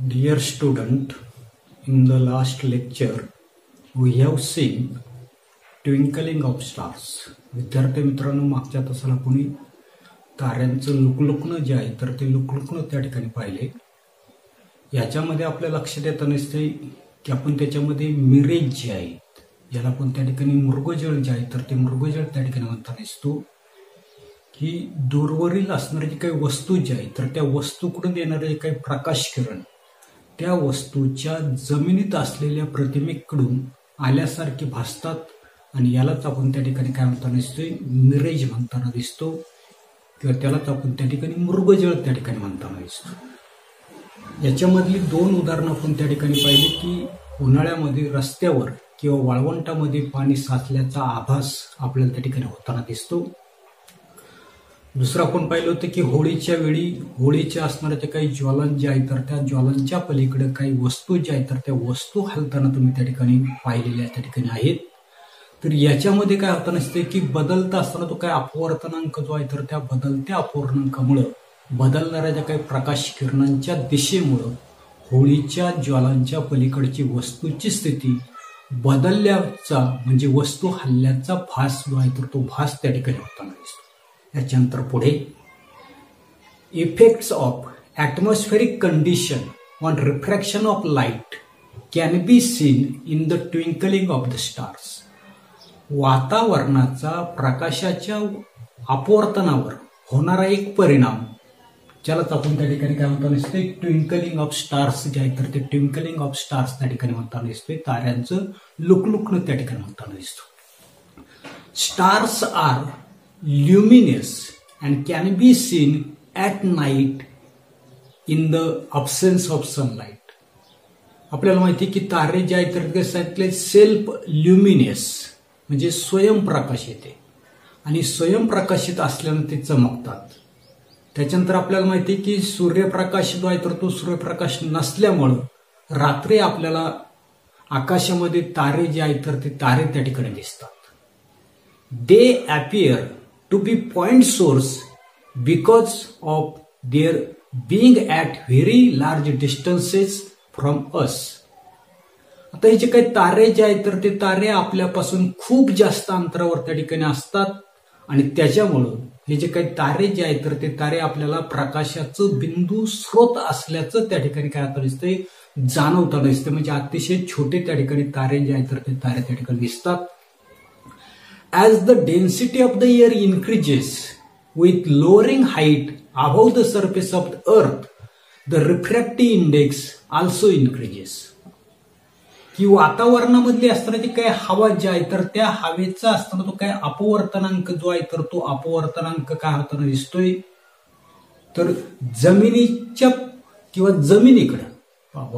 Dear student, in the last lecture we have seen twinkling of stars. विद्यार्थी मित्रांनो, मागच्या तासाला आपण ताऱ्यांचं लुकलुकणं जे आहे तर ते लुकलुकणं त्या ठिकाणी पाहिले. याच्यामध्ये आपल्या लक्षात येतं नसते की आपण त्याच्यामध्ये मिरेज जे आहेत ज्याला आपण त्या ठिकाणी मृगजळ जे आहे तर ते मृगजळ त्या ठिकाणी म्हणताना दिसतो की दूरवरील असणारी जी काही वस्तू जी आहे तर त्या वस्तूकडून येणारे जे काही प्रकाश किरण त्या वस्तूच्या जमिनीत असलेल्या प्रतिमेकडून आल्यासारखे भासतात आणि यालाच आपण त्या ठिकाणी काय म्हणताना दिसतोय, मिरेज म्हणताना दिसतो किंवा त्यालाच आपण त्या ठिकाणी मृगजळ त्या ठिकाणी म्हणताना दिसतो. याच्यामधली दोन उदाहरणं आपण त्या ठिकाणी पाहिली की उन्हाळ्यामध्ये रस्त्यावर किंवा वाळवंटामध्ये पाणी साचल्याचा आभास आपल्याला त्या ठिकाणी होताना दिसतो. दुसरं आपण पाहिलं होतं की होळीच्या वेळी होळीच्या असणाऱ्या जे काही ज्वालां जे आहे तर त्या ज्वालांच्या पलीकडे काही वस्तू ज्या आहेत तर त्या वस्तू हलताना तुम्ही त्या ठिकाणी पाहिलेल्या त्या ठिकाणी आहेत. तर याच्यामध्ये काय होतं नसते की बदलता असताना तो काय अपवर्तनांक जो आहे तर त्या बदलत्या अपवर्तनांकामुळं बदलणाऱ्या ज्या काही प्रकाश किरणांच्या दिशेमुळं होळीच्या ज्वालांच्या पलीकडची वस्तूची स्थिती बदलल्याचा म्हणजे वस्तू हल्ल्याचा भास जो आहे तर तो भास त्या ठिकाणी होताना दिसतो. याच्यानंतर पुढे effects of atmospheric condition on refraction of light can be seen in the twinkling of the stars. वातावरणाचा प्रकाशाच्या अपवर्तनावर होणारा एक परिणाम ज्यालाच आपण त्या ठिकाणी काय म्हणतो नसते ट्विंकलिंग ऑफ स्टार्स जे आहे तर ते ट्विंकलिंग ऑफ स्टार्स त्या ठिकाणी म्हणताना दिसतोय, ताऱ्यांचं लुकलुकणं त्या ठिकाणी म्हणताना दिसतो. Stars are luminous and can be seen at night in the absence of sunlight. आपल्याला माहिती की तारे जे आहेत तर त्यातले सेल्फ ल्युमिनियस म्हणजे स्वयंप्रकाशित आहे आणि स्वयंप्रकाशित असल्यानं ते चमकतात. त्याच्यानंतर आपल्याला माहिती आहे की सूर्यप्रकाश जो आहे तर तो सूर्यप्रकाश नसल्यामुळं रात्री आपल्याला आकाशामध्ये तारे जे आहेत तर ते तारे त्या ठिकाणी दिसतात. दे अपीअर to be point source because of their being at very large distances from us. आता हे जे काही तारे जे आहेत तर ते तारे आपल्यापासून खूप जास्त अंतरावर त्या ठिकाणी असतात आणि त्याच्यामुळं हे जे काही तारे जे आहेत तर ते तारे आपल्याला प्रकाशाचं बिंदू स्रोत असल्याचं त्या ठिकाणी काय आता दिसतंय, जाणवताना दिसते. म्हणजे अतिशय छोटे त्या ठिकाणी तारे जे आहेत तर ते तारे त्या ठिकाणी दिसतात. As the density of the air increases with lowering height above the surface of the earth, the refractive index also increases. की वातावरणामधली असताना ती काय हवा जी आहे तर त्या हवेचा असताना तो काय अपवर्तनांक जो आहे तर तो अपवर्तनांक काय होताना दिसतोय तर जमिनीच्या किंवा जमिनीकडं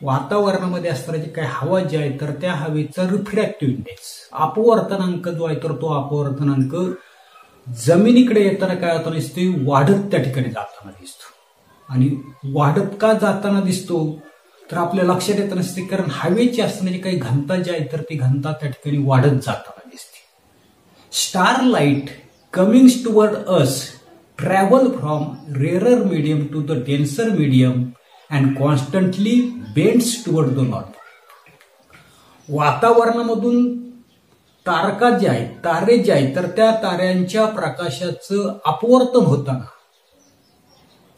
वातावरणामध्ये असणारी जी काही हवा जी आहे तर त्या हवेचा रिफ्रॅक्टिव्ह इंडेक्स अपवर्तनांक जो आहे तर तो अपवर्तनांक जमिनीकडे येताना काय होताना दिसतो, वाढत त्या ठिकाणी जाताना दिसतो. आणि वाढत का जाताना दिसतो तर आपल्या लक्षात येत नसते कारण हवेची असणारी काही घनता जी आहे तर ती घनता त्या ठिकाणी वाढत जाताना दिसते. Star light comings toward us travel from rarer medium to the denser medium and constantly bends toward the north. वातावरणामधून तारका जे आहेत तारे जे आहेत तर त्या ताऱ्यांच्या प्रकाशाचं अपवर्तन होताना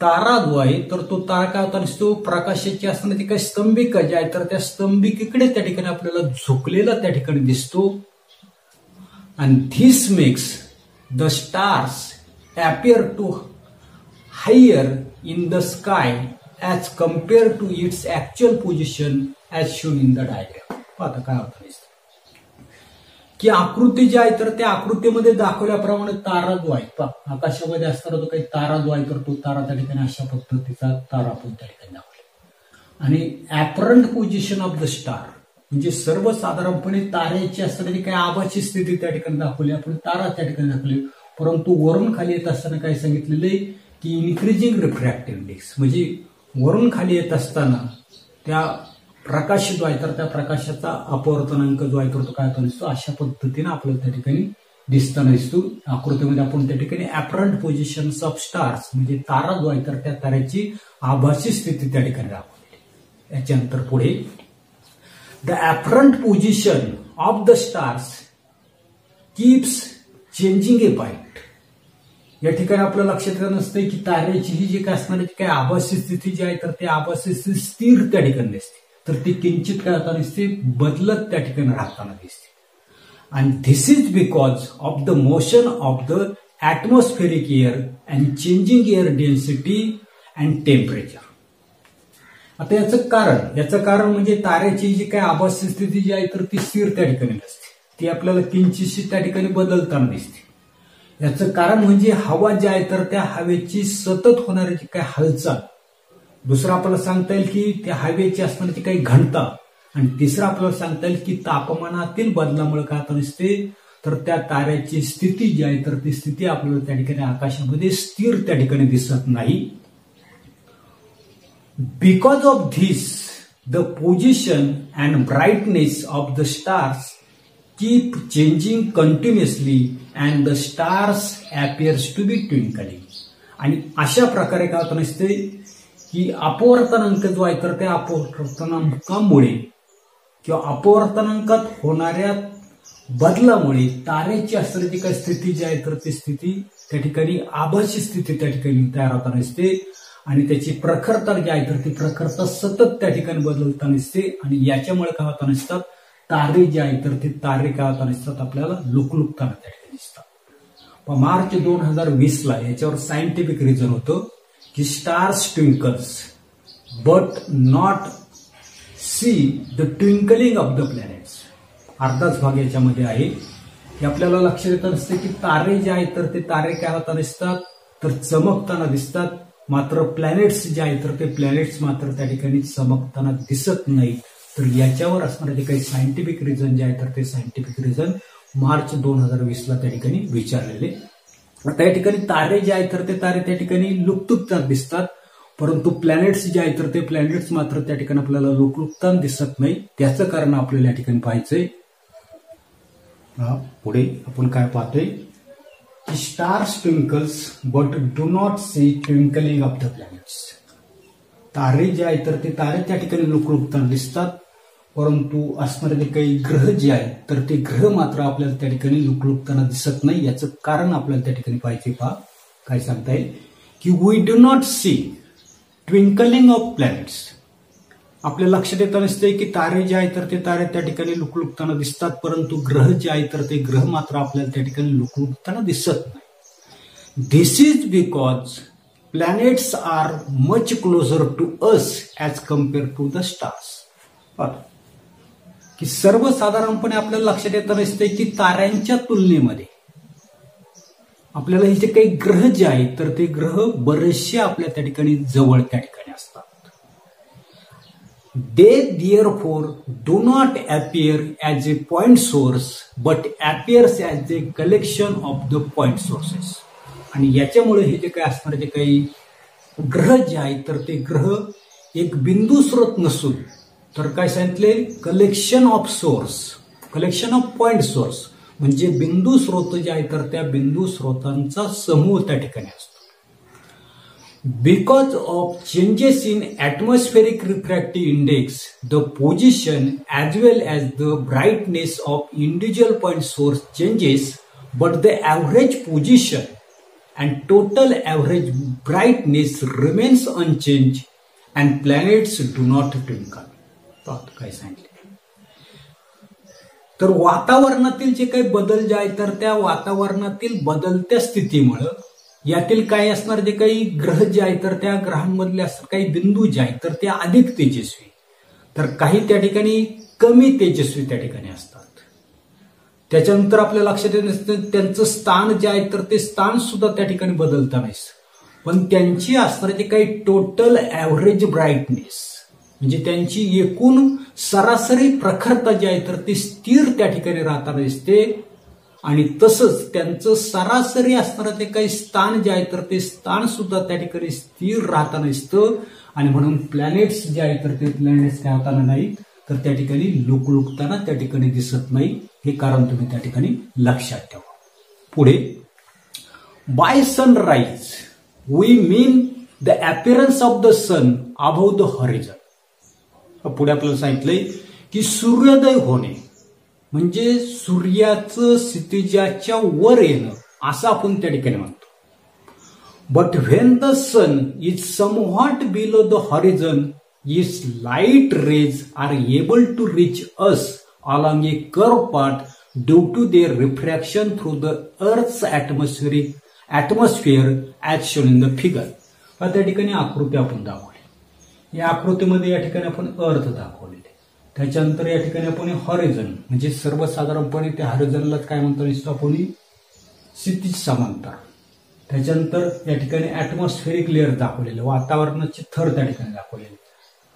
तारा जो आहे तर तो तारा काय होता दिसतो, प्रकाशाची असणारी काही स्तंभिका जे आहे तर त्या स्तंभिकेकडे त्या ठिकाणी आपल्याला झुकलेला त्या ठिकाणी दिसतो. And this makes the stars appear to higher in the sky as compared to its actual position as shown in the diagram. आता काय होतं की आकृती जी आहे तर त्या आकृतीमध्ये दाखवल्याप्रमाणे तारा जो आहे आकाशामध्ये असताना तो काही तारा जो आहे तर तो तारा त्या ठिकाणी अशा पद्धतीचा तारा आपण त्या ठिकाणी दाखवला. आणि apparent position of the star म्हणजे सर्वसाधारणपणे ताऱ्याची असणारी काही आभाची स्थिती त्या ठिकाणी दाखवली, आपण तारा त्या ठिकाणी दाखवली. परंतु वरून खाली येत असताना काय सांगितलेलं आहे की इन्क्रीजिंग रिफ्रॅक्टिव्ह इंडेक्स म्हणजे वरून खाली येत असताना त्या प्रकाश जो आहे तर त्या प्रकाशाचा अपवर्तनांक जो आहे तर तो काय होतो दिसतो, अशा पद्धतीने आपल्याला त्या ठिकाणी दिसताना दिसतो. आकृतीमध्ये आपण त्या ठिकाणी ऍपरंट पोझिशन्स ऑफ स्टार्स म्हणजे तारा जो आहे तर त्या ताऱ्याची आभासी स्थिती त्या ठिकाणी दाखवली. याच्यानंतर पुढे the apparent position of the stars keeps changing A point. या ठिकाणी आपलं लक्षात येत नसतं की ताऱ्याची ही जी काय असणारी काय आभासी स्थिती जी आहे तर ती आभासी स्थिती स्थिर त्या ठिकाणी दिसते, तर ती किंचित काय होताना दिसते, बदलत त्या ठिकाणी राहताना दिसते. And this is because of the motion of the atmospheric air and changing air density and temperature. आता याचं कारण म्हणजे ताऱ्याची जी काय आभासी स्थिती जी आहे तर ती स्थिर त्या ठिकाणी नसते, ती आपल्याला किंचितशी त्या ठिकाणी बदलताना दिसते. याचं कारण म्हणजे हवा जी आहे तर त्या हवेची सतत होणारी जी काय हालचाल. दुसरं आपल्याला सांगता येईल की त्या हवेची असणारी काही घनता. आणि तिसरं आपल्याला सांगता येईल की तापमानातील बदलामुळे काय होतं दिसते तर त्या ताऱ्याची स्थिती जी आहे तर ती स्थिती आपल्याला त्या ठिकाणी आकाशामध्ये स्थिर त्या ठिकाणी दिसत नाही. Because of this the position and brightness of the stars keep changing continuously and the stars appears to be twinkling. आणि अशा प्रकारे काय होतं नसते की अपवर्तनांक जो आहे तर त्या अपवर्तनांकामुळे किंवा अपवर्तनांकात होणाऱ्या बदलामुळे ताऱ्याची असणारी काही स्थिती जी आहे तर ती स्थिती त्या ठिकाणी आभासी स्थिती त्या ठिकाणी तयार होताना दिसते. आणि त्याची प्रखरता जी आहे तर ती प्रखरता सतत त्या ठिकाणी बदलताना दिसते. आणि याच्यामुळे काय होताना दिसतात, तारे जे आहे तर ते तारे काय होताना दिसतात, आपल्याला लुकलुकताना त्या ठिकाणी दिसतात. पण मार्च 2020 याच्यावर सायंटिफिक रिझन होतं की stars twinkles but not see the twinkling of the planets. अर्धाच भाग याच्यामध्ये आहे की आपल्याला लक्षात येत असते की तारे जे आहेत तर ते तारे काय होताना दिसतात तर चमकताना दिसतात, मात्र प्लॅनेट्स जे आहेत तर ते प्लॅनेट्स मात्र त्या ठिकाणी चमकताना दिसत नाही. तर याच्यावर असणारे काही सायंटिफिक रिझन जे आहे तर ते सायंटिफिक रिझन मार्च 2020 त्या ठिकाणी विचारलेले. आता या ठिकाणी तारे जे आहेत तर ते तारे त्या ठिकाणी लुकलुकताना दिसतात, परंतु प्लॅनेट्स जे आहेत तर ते प्लॅनेट्स मात्र त्या ठिकाणी आपल्याला लुकलुकताना दिसत नाही. त्याचं कारण आपल्याला या ठिकाणी पाहायचंय. पुढे आपण काय पाहतोय की stars twinkles but do not see twinkling of the planets. तारे जे आहेत तर ते तारे त्या ठिकाणी लुकलुकताना दिसतात, परंतु असणारे काही ग्रह जे आहेत तर ते ग्रह मात्र आपल्याला त्या ठिकाणी लुकलुकताना दिसत नाही. याचं कारण आपल्याला त्या ठिकाणी पाहिजे. पहा काय सांगता येईल की we do not see twinkling of planets. आपल्या लक्षात येत नसते की तारे जे आहेत तर ते तारे त्या ठिकाणी लुकलुकताना दिसतात, परंतु ग्रह जे आहेत तर ते ग्रह मात्र आपल्याला त्या ठिकाणी लुकलुकताना दिसत नाही. This is because planets are much closer to us as compare to the stars. की सर्वसाधारणपणे आपल्याला लक्षात येत नसते की ताऱ्यांच्या तुलनेमध्ये आपल्याला हे जे काही ग्रह जे आहेत तर ते ग्रह बरेचसे आपल्या त्या ठिकाणी जवळ त्या ठिकाणी असतात. दे therefore do not appear as a point source but appears as a collection of the point sources. आणि याच्यामुळे हे जे काही असणारे जे काही ग्रह जे आहेत तर ते ग्रह एक बिंदू स्रोत नसून तर काय सांगितले, collection of source, collection of point source म्हणजे बिंदू स्रोत जे आहे तर त्या बिंदू स्रोतांचा समूह त्या ठिकाणी असतो. Because of changes in atmospheric refractive index the position as well as the brightness of individual point source changes but the average position and total average brightness remains unchanged and planets do not twinkle. काय सांगितले तर वातावरणातील जे काही बदल जे आहे तर त्या वातावरणातील बदलत्या स्थितीमुळे यातील काही असणार जे काही ग्रह जे आहे तर त्या ग्रहांमधले असणार काही बिंदू जे आहेत तर ते अधिक तेजस्वी तर काही त्या ठिकाणी कमी तेजस्वी त्या ठिकाणी असतात. त्याच्यानंतर आपल्या लक्षात येत नसतं त्यांचं स्थान जे आहे तर ते स्थान सुद्धा त्या ठिकाणी बदलता नाही, पण त्यांची असणारे जे काही टोटल ॲव्हरेज ब्राईटनेस म्हणजे त्यांची एकूण सरासरी प्रखरता जी आहे तर ती स्थिर त्या ठिकाणी राहताना दिसते. आणि तसंच त्यांचं सरासरी असणारं ते काही स्थान जे आहे तर ते स्थान सुद्धा त्या ठिकाणी स्थिर राहताना दिसतं. आणि म्हणून प्लॅनेट्स जे आहे तर ते प्लॅनेट्स काय होताना नाही तर त्या ठिकाणी लुकलुकताना त्या ठिकाणी दिसत नाही. हे कारण तुम्ही त्या ठिकाणी लक्षात ठेवा. पुढे by sunrise we mean the appearance of the sun above the horizon. पुढे आपल्याला सांगितलंय की सूर्योदय होणे म्हणजे सूर्याचं क्षितिजाच्या वर येणं असं आपण त्या ठिकाणी म्हणतो. But when the sun is somewhat below the horizon its light rays are able to reach us along a curved path due to their refraction through the Earth's atmosphere as shown in the figure. त्या ठिकाणी आकृती आपण दाखवली. या आकृतीमध्ये या ठिकाणी आपण अर्थ दाखवलेले. त्याच्यानंतर या ठिकाणी आपण हॉरिझॉन म्हणजे सर्वसाधारणपणे त्या हॉरिझॉनलाच काय म्हणतो आपण क्षितिज समांतर. त्याच्यानंतर या ठिकाणी ऍटमॉस्फेरिक लेअर दाखवलेले, वातावरणाचे थर त्या ठिकाणी दाखवलेले.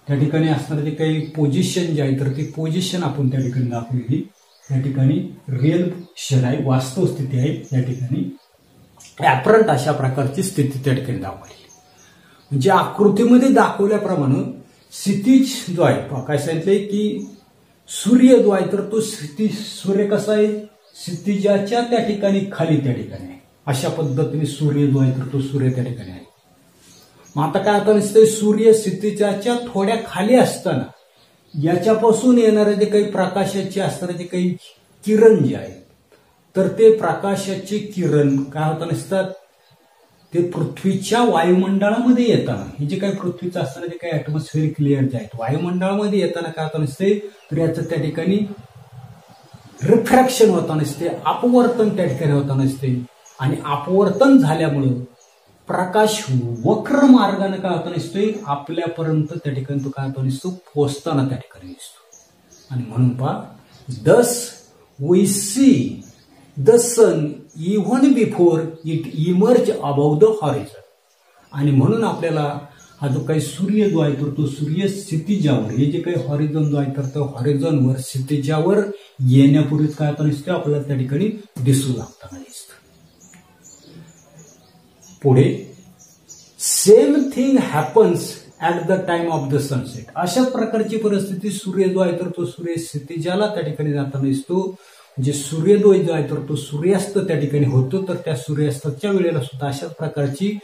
त्या ठिकाणी असणारे जे काही पोझिशन जे आहे तर ती पोझिशन आपण त्या ठिकाणी दाखवलेली. त्या ठिकाणी रिअल क्षण आहे, वास्तव स्थिती आहे. या ठिकाणी ऍपरंट अशा प्रकारची स्थिती त्या ठिकाणी दाखवलेली. म्हणजे आकृतीमध्ये दाखवल्याप्रमाणे क्षितिज जो आहे काय सांगितलंय की सूर्य जो आहे तर तो सूर्य कसा आहे क्षितिजाच्या त्या ठिकाणी खाली त्या ठिकाणी आहे. अशा पद्धतीने सूर्य जो आहे तर तो सूर्य त्या ठिकाणी आहे. मग आता काय आता दिसतंय सूर्य क्षितिजाच्या थोड्या खाली असताना याच्यापासून येणारे जे काही प्रकाशाचे असणारे जे काही किरण जे आहेत तर ते प्रकाशाचे किरण काय होता नसतात ते पृथ्वीच्या वायुमंडळामध्ये येताना हे जे काही पृथ्वीचं असणारे जे काही ऍटमॉस्फेरिक लेअर जे आहेत वायुमंडळामध्ये येताना काय होता नसते तर याचं त्या ठिकाणी रिफ्रॅक्शन होता नसते, अपवर्तन त्या ठिकाणी होता नसते. आणि अपवर्तन झाल्यामुळं प्रकाश वक्र मार्गाने काय होता नसतोय आपल्यापर्यंत त्या ठिकाणी तो काय होता नसतो पोचताना त्या ठिकाणी दिसतो. आणि म्हणून पहा thus we see the sun even before it emerge above the horizon. आणि म्हणून आपल्याला हा जो काही सूर्य जो आहे तर तो सूर्य क्षितिजावर हे जे काही हॉरिझॉन जो आहे तर तो हॉरिझॉनवर क्षितिजावर येण्यापूर्वीच काय होता नसतो आपल्याला त्या ठिकाणी दिसू लागताना दिसतं. पुढे same thing happens at the time of the sunset. अशाच प्रकारची परिस्थिती सूर्य जो आहे तर तो सूर्य क्षितिजाला त्या ठिकाणी जाताना दिसतो. म्हणजे सूर्योदय जो आहे तर तो सूर्यास्त त्या ठिकाणी होतो. तर त्या सूर्यास्ताच्या वेळेला सुद्धा अशाच प्रकारची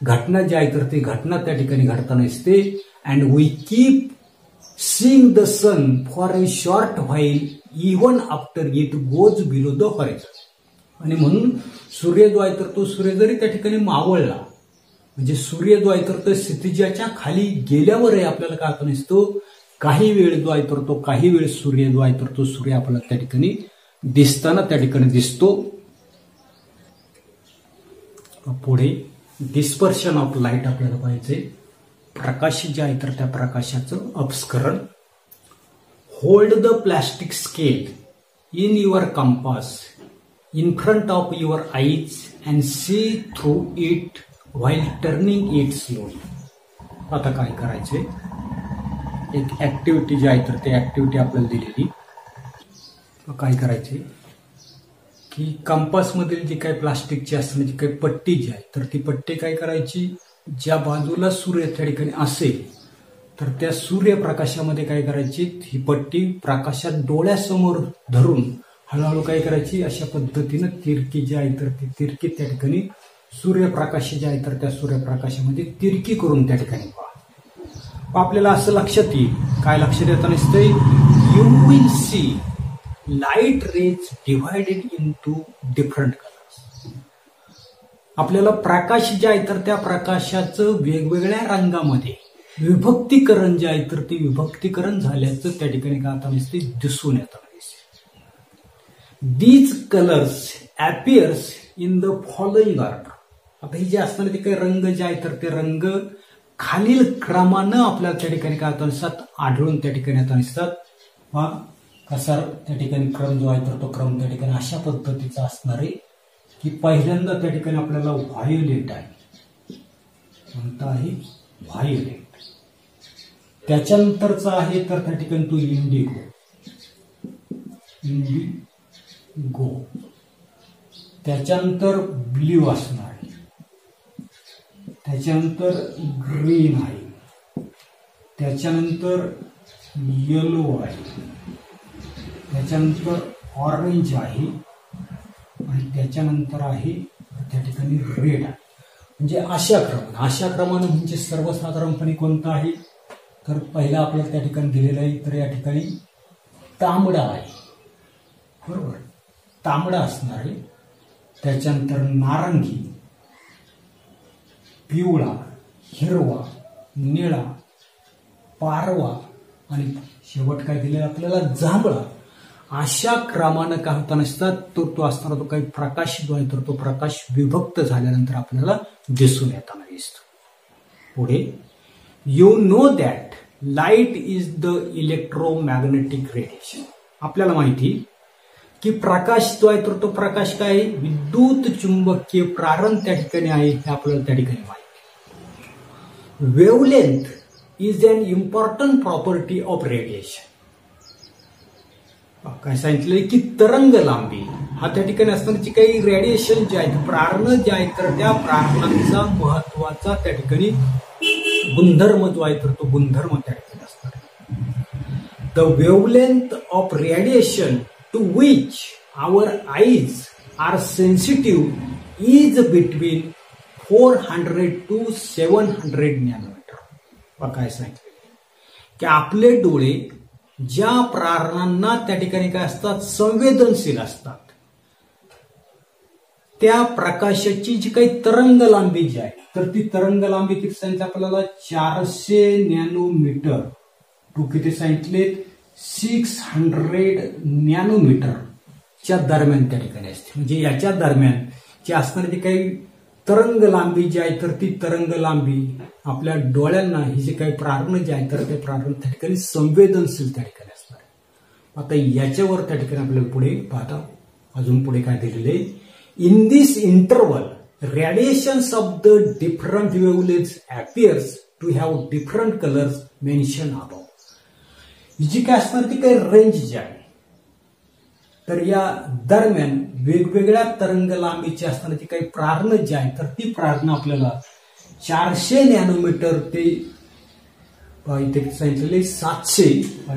घटना जी आहे तर ती घटना त्या ठिकाणी घडताना दिसते. And we keep seeing the sun for a short while even after it goes below the horizon. आणि म्हणून सूर्य जो आहे तर तो सूर्य जरी त्या ठिकाणी मावळला म्हणजे सूर्य जो आहे तर तो क्षितिजाच्या खाली गेल्यावरही आपल्याला काय होता नसतो काही वेळ जो आहे तर तो काही वेळ सूर्य जो आहे तर तो सूर्य आपल्याला त्या ठिकाणी दिसताना त्या ठिकाणी दिसतो. पुढे डिस्पर्शन ऑफ लाईट आपल्याला पाहिजे. प्रकाश जे आहे तर त्या प्रकाशाचं अपस्करण. Hold the plastic scale in your compass in front of your eyes and see through it while turning it slowly. आता काय करायचे एक ऍक्टिव्हिटी जी आहे तर ती ऍक्टिव्हिटी आपल्याला दिलेली. काय करायचे की कंपास मधील जी काही प्लास्टिकची असणारी काही पट्टी जी आहे तर ती पट्टी काय करायची ज्या बाजूला सूर्य त्या ठिकाणी असेल तर त्या सूर्यप्रकाशामध्ये काय करायची ही पट्टी प्रकाशात डोळ्यासमोर धरून हळूहळू काय करायची अशा पद्धतीनं तिरकी जी आहे तर ती तिरकी त्या ठिकाणी सूर्यप्रकाश जे आहे तर त्या सूर्यप्रकाशामध्ये तिरकी करून त्या ठिकाणी पहा. आपल्याला असं लक्षात येईल काय लक्षात येताना दिसतंय you will see light rays divided into different colours. आपल्याला प्रकाश जे आहे तर त्या प्रकाशाचं वेगवेगळ्या रंगामध्ये विभक्तीकरण जे आहे तर ते विभक्तीकरण झाल्याचं त्या ठिकाणी काय आता दिसते दिसून येतं. These colors appears in the following order. आता हे जे असणारे ते काही रंग जे आहे तर ते रंग खालील क्रमानं आपल्याला त्या ठिकाणी काय दिसतात आढळून त्या ठिकाणी आता दिसतात. कसा त्या ठिकाणी क्रम जो आहे तर तो क्रम त्या ठिकाणी अशा पद्धतीचा असणार आहे की पहिल्यांदा त्या ठिकाणी आपल्याला व्हायोलेट आहे कोणता आहे व्हायोलेट. त्याच्यानंतरचा आहे तर त्या ठिकाणी तो इंडिगो गो. त्याच्यानंतर ब्ल्यू असणार आहे. त्याच्यानंतर ग्रीन आहे. त्याच्यानंतर येलो आहे. त्याच्यानंतर ऑरेंज आहे. आणि त्याच्यानंतर आहे त्या ठिकाणी रेड आहे. म्हणजे अशा क्रमानं म्हणजे सर्वसाधारणपणे कोणतं आहे तर पहिला आपल्याला त्या ठिकाणी दिलेला आहे तर या ठिकाणी तांबडा आहे, बरोबर, तांबडा असणार आहे. त्याच्यानंतर नारंगी, पिवळा, हिरवा, निळा, पारवा आणि शेवट काय दिलेला आपल्याला जांभळा. अशा क्रमानं काय होता नसतात तो असताना तो काही प्रकाश जो आहे तर तो प्रकाश विभक्त झाल्यानंतर आपल्याला दिसून येताना दिसतो. पुढे you know that light is the electromagnetic radiation. आपल्याला माहिती की प्रकाश जो आहे तर तो प्रकाश काय आहे विद्युत चुंबकीय प्रारण त्या ठिकाणी आहे हे आपल्याला त्या ठिकाणी माहिती. Wavelength is an important property of radiation. काय सांगितलंय की तरंग लांबी हा त्या ठिकाणी असणारी काही रेडिएशन जे आहे प्रारण जे आहे तर त्या प्रारणाचा महत्वाचा त्या ठिकाणी गुणधर्म जो आहे तर तो गुणधर्म त्या ठिकाणी असणार. The wavelength of radiation to which our eyes are sensitive is between 400 to 700 nanometre. काय सांगितलं की आपले डोळे ज्या प्रारणांना त्या ठिकाणी काय असतात संवेदनशील असतात त्या प्रकाशाची जी काही तरंग लांबी जी आहे तर ती तरंग लांबी किती सांगितली आपल्याला 400 नॅनोमीटर टू किती सांगितले 600 नॅनोमीटरच्या दरम्यान त्या ठिकाणी असते. म्हणजे याच्या दरम्यान जी असणारी जी काही तरंग लांबी जी आहे तर ती तरंग लांबी आपल्या डोळ्यांना ही जे काही प्रारण जे आहे तर ते प्रारण त्या ठिकाणी संवेदनशील त्या ठिकाणी असणार. आता याच्यावर त्या ठिकाणी आपल्याला पुढे पाहता अजून पुढे काय दिलेले in this interval radiations of the different wavelengths appears to have different colours mention above. जी काय असणार ती काही रेंज जी आहे तर या दरम्यान वेगवेगळ्या तरंग लांबीची असणारी काही प्रारण जी आहे तर ती प्रारण आपल्याला 400 नॅनोमीटर ते इथे सांगितलेले 700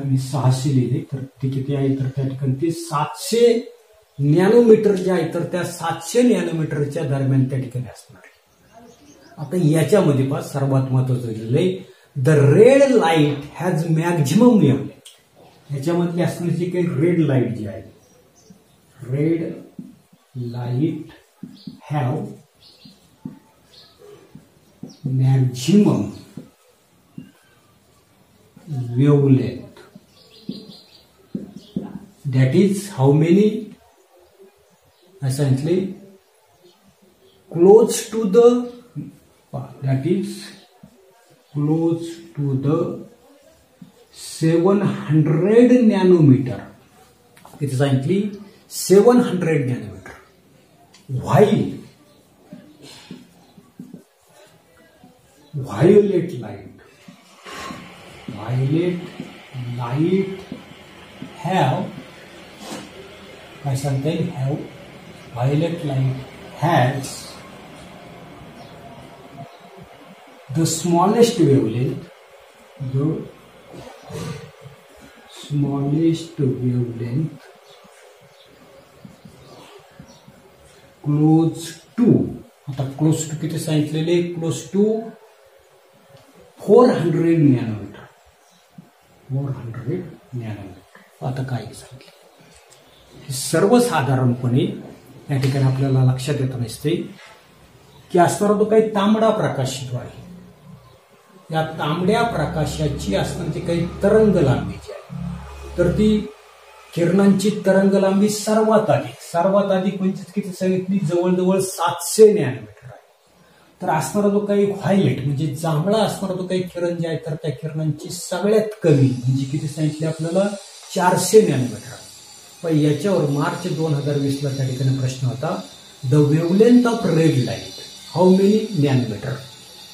मी 600 लिहिले तर ते किती आहे तर त्या ठिकाणी ते 700 नॅनोमीटर जे आहे तर त्या 700 नॅनोमीटरच्या दरम्यान त्या ठिकाणी असणार आहे. आता याच्यामध्ये पहा सर्वात महत्वाचं दिलेलं आहे the red light has maximum wavelength. याच्यामधली असणारी जी काही रेड लाईट जी आहे red light have maximum wavelength that is how many essentially close to the that is close to the 700 nanometer. It is actually 700 nanometer. While violet light have violet light has the smallest wavelength, close to आता close to किती सांगितलेले close to 400 nanometre. 400 nanometre. आता काय सांगितले सर्वसाधारणपणे या ठिकाणी आपल्याला लक्षात येत नसते की असणारा तो काही तांबडा प्रकाश जो आहे या तांबड्या प्रकाशाची असणारी काही तरंग लांबी जी आहे तर ती किरणांची तरंग लांबी सर्वात अधिक म्हणजे किती सांगितली जवळजवळ 700 नॅनोमीटर आहे. तर असणारा जो काही व्हायलेट म्हणजे जांभळा असणारा जो काही किरण जे आहे तर त्या किरणांची सगळ्यात कमी म्हणजे किती सांगितले आपल्याला 400 नॅनोमीटर आहे. पण याच्यावर मार्च 2020 ला त्या ठिकाणी प्रश्न होता the wavelength of red light how many nanometre.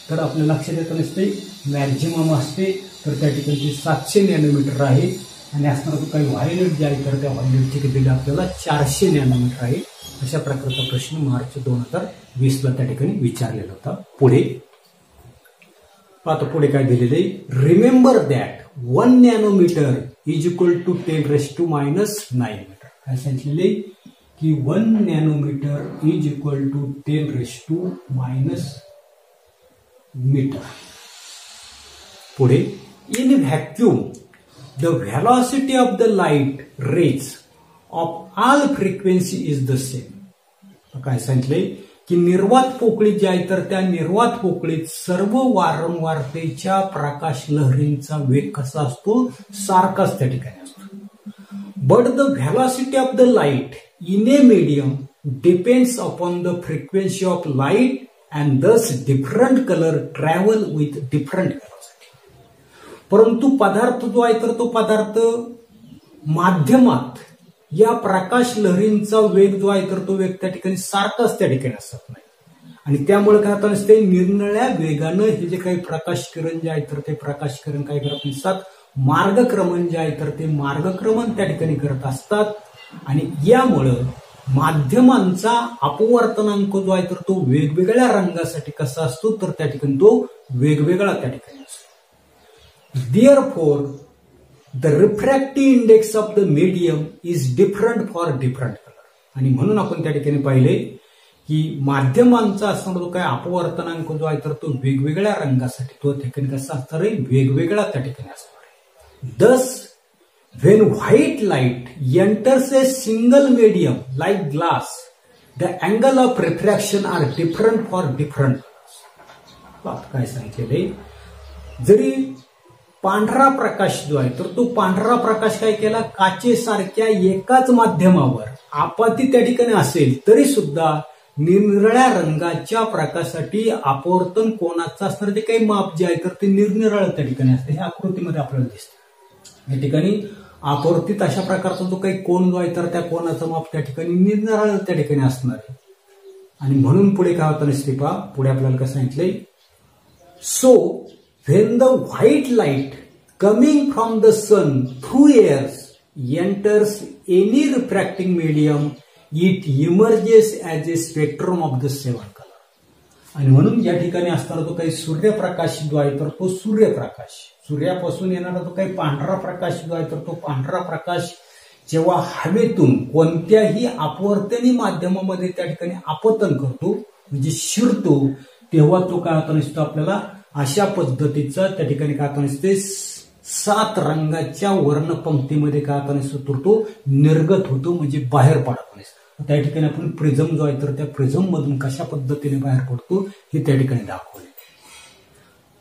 तर आपल्या लक्षात येत नसते मॅक्झिमम असते तर त्या ठिकाणी 700 नॅनोमीटर आहे आणि असणारा जो काही व्हायलेट जे आहे तर त्या व्हायलेटचे किती आपल्याला 400 नॅनोमीटर आहे. अशा प्रकारचा प्रश्न मार्च 2020 ला त्या ठिकाणी विचारलेला होता. पुढे पाहतो पुढे काय दिलेले remember that 1 nanometre is equal to 10⁻⁹ metre. काय सांगितलेले की 1 nanometre is equal to 10⁻⁻ metre. पुढे in vacuum the velocity of the light rays of all frequency is the same. काय सांगितलंय की निर्वात पोकळी जी आहे तर त्या निर्वात पोकळीत सर्व वारंवारतेच्या प्रकाश लहरींचा वेग कसा असतो, सारखाच त्या ठिकाणी असतो. But the velocity of the light in a medium depends upon the frequency of light and दस different colour travel with different velocity. परंतु पदार्थ जो आहे तर तो पदार्थ माध्यमात या प्रकाश लहरींचा वेग जो आहे तर तो वेग त्या ठिकाणी सारखाच त्या ठिकाणी असत नाही. आणि त्यामुळे काय होतं नसते, निरनिळ्या वेगानं हे जे काही प्रकाश किरण जे आहे तर ते प्रकाश किरण काय करत नसतात, मार्गक्रमण जे आहे तर ते मार्गक्रमण त्या ठिकाणी करत असतात. आणि यामुळं माध्यमांचा अपवर्तनांक जो आहे तर तो वेगवेगळ्या रंगासाठी कसा असतो तर त्या ठिकाणी तो वेगवेगळा त्या ठिकाणी असतो. Therefore, the refractive index of the medium is different for different color. आणि म्हणून आपण त्या ठिकाणी पाहिले की माध्यमांचा असणारा जो काय अपवर्तनांक जो आहे तर तो वेगवेगळ्या रंगासाठी तो ठिकाणी कसा असणार आहे, वेगवेगळा त्या ठिकाणी असणार आहे. Thus, when white light enters a single medium like glass, the angle of refraction are different for different colors. काय सांगितले, जरी पांढरा प्रकाश जो आहे तर तो पांढरा प्रकाश काय केला, काचेसारख्या एकाच माध्यमावर आपाती त्या ठिकाणी असेल तरी सुद्धा निरनिराळ्या रंगाच्या प्रकाशासाठी अपवर्तन कोणाचं असणार ते काही माप जे आहे तर ते निरनिराळ त्या ठिकाणी असते. हे आकृतीमध्ये आपल्याला दिसतं. या ठिकाणी अपवर्तित अशा प्रकारचा जो काही कोन जो आहे तर त्या कोणाचं माप त्या ठिकाणी निरनिराळ त्या ठिकाणी असणार आहे. आणि म्हणून पुढे काय होतं नसते पहा, पुढे आपल्याला कसं सांगितलंय, so when the white light coming from the sun through airs enters any refracting medium, it emerges as a spectrum of the seven color. आणि म्हणून या ठिकाणी असणारा जो काही सूर्यप्रकाश जो आहे तर तो सूर्यप्रकाश, सूर्यापासून येणारा जो काही पांढरा प्रकाश जो आहे तर तो पांढरा प्रकाश जेव्हा हवेतून कोणत्याही अपवर्तनी माध्यमामध्ये त्या ठिकाणी आपतन करतो म्हणजे शिरतो, तेव्हा तो काय होता नसतो, आपल्याला अशा पद्धतीचा त्या ठिकाणी काय होता नसते, 7 रंगाच्या वर्णपंक्तीमध्ये काय होता नसतो तर तो निर्गत होतो म्हणजे बाहेर पडत नसतो. त्या ठिकाणी आपण प्रिझम जो आहे तर त्या प्रिझम मधून कशा पद्धतीने बाहेर पडतो हे त्या ठिकाणी दाखवले.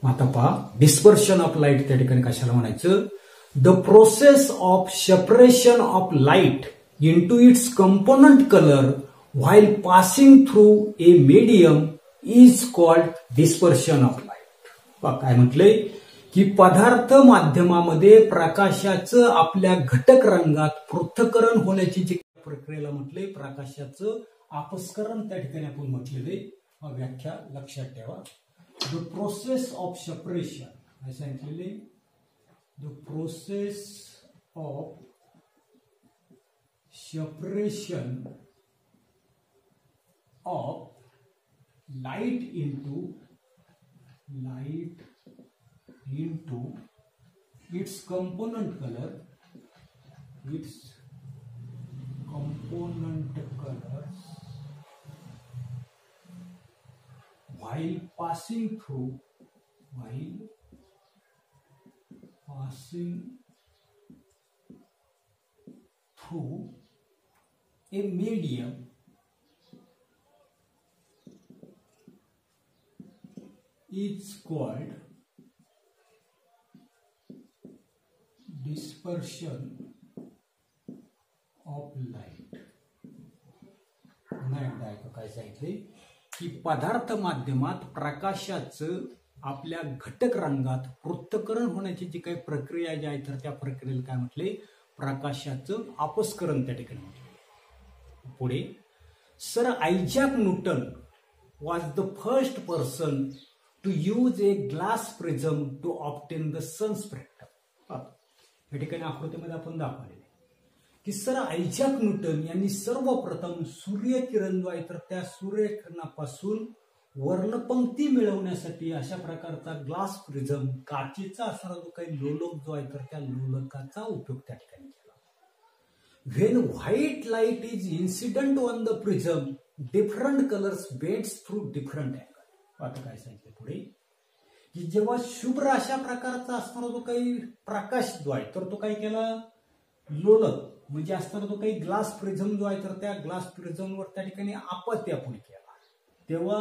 आता पहा, डिस्पर्शन ऑफ लाईट त्या ठिकाणी कशाला म्हणायचं, the process of separation of light into its component colour while passing through a medium is called dispersion of light. काय म्हटलंय की पदार्थ माध्यमामध्ये प्रकाशाचं आपल्या घटक रंगात पृथक्करण होण्याची जी प्रक्रियेला म्हटलंय प्रकाशाचं अपस्करण त्या ठिकाणी आपण म्हटलेले व्याख्या लक्षात ठेवा. द प्रोसेस ऑफ सेपरेशन असं सांगितलेले, the process of separation of light into its component color while passing through a medium is called dispersion of light. पुन्हा एकदा ऐका काय सांगितले की पदार्थ माध्यमात प्रकाशाचं आपल्या घटक रंगात पृथक्करण होण्याची जी काही प्रक्रिया जी आहे तर त्या प्रक्रियेला काय म्हटले, प्रकाशाचं अपस्करण त्या ठिकाणी म्हटले. पुढे sir Isaac Newton was the first person to use a glass prism to obtain the sun spectrum. या ठिकाणी आकृतीमध्ये आपण दाखवलेले की सर आयझॅक न्यूटन यांनी सर्वप्रथम सूर्यकिरण जो आहे तर त्या सूर्यकिरणापासून वर्णपंक्ती मिळवण्यासाठी अशा प्रकारचा ग्लास प्रिझम, काचेचा असणारा जो काही लोलक जो आहे तर त्या लोलकाचा उपयोग त्या ठिकाणी केला. When white light is incident on the prism different colours bends through different angle. आता काय सांगितलं पुढे की जेव्हा शुभ्र अशा प्रकारचा असणारा जो काही प्रकाश जो आहे तर तो काय केला लोलक म्हणजे असताना तो काही ग्लास प्रिझम जो आहे तर त्या ग्लास प्रिझमवर त्या ठिकाणी आपत्ती आपण केला तेव्हा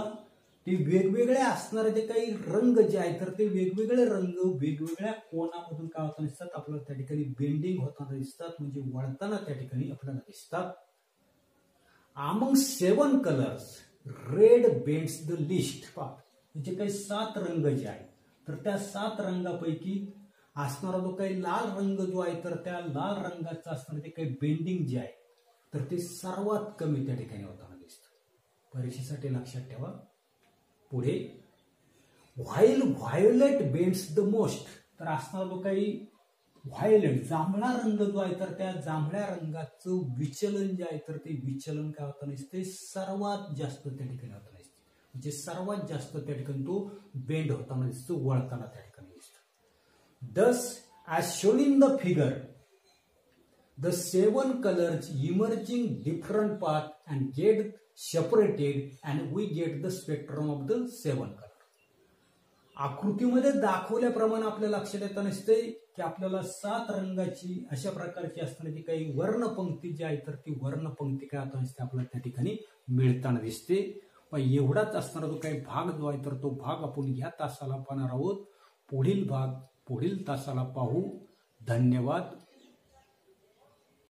ते वेगवेगळे असणारे जे काही रंग जे आहे तर ते वेगवेगळे रंग वेगवेगळ्या कोणामधून काय होताना दिसतात आपल्याला त्या ठिकाणी बेंडिंग होताना दिसतात म्हणजे वळताना त्या ठिकाणी आपल्याला दिसतात. Among 7 colours red bends the least. म्हणजे काही 7 रंग जे आहेत तर त्या 7 रंगापैकी असणारा जो काही लाल रंग जो आहे तर त्या लाल रंगाचा असणारे ते काही बेंडिंग जे आहे तर ते सर्वात कमी त्या ठिकाणी होताना दिसतं. परीक्षेसाठी लक्षात ठेवा. पुढे while violet bends the most. तर असणारा जो काही व्हायोलेट जांभळा रंग जो आहे तर त्या जांभळ्या रंगाचं विचलन जे आहे तर ते विचलन काय होताना दिसते सर्वात जास्त त्या ठिकाणी होताना दिसते म्हणजे सर्वात जास्त त्या ठिकाणी तो बेंड होताना दिसतो वळताना त्या ठिकाणी दिसतो. Thus, as shown in the figure, the 7 colors emerging different path and get separated and we get the spectrum of the 7 colors. आकृतीमध्ये दाखवल्याप्रमाणे आपल्या लक्षात येताना दिसते की आपल्याला 7 रंगाची अशा प्रकारची असणारी काही वर्णपंक्ती जी आहे तर ती वर्णपंक्ती काय होताना दिसते आपल्याला त्या ठिकाणी मिळताना दिसते. पण एवढाच असणारा जो काही भाग जो आहे तर तो भाग आपण या तासाला पाहणार आहोत. पुढील भाग पुढील तासाला पाहू. धन्यवाद.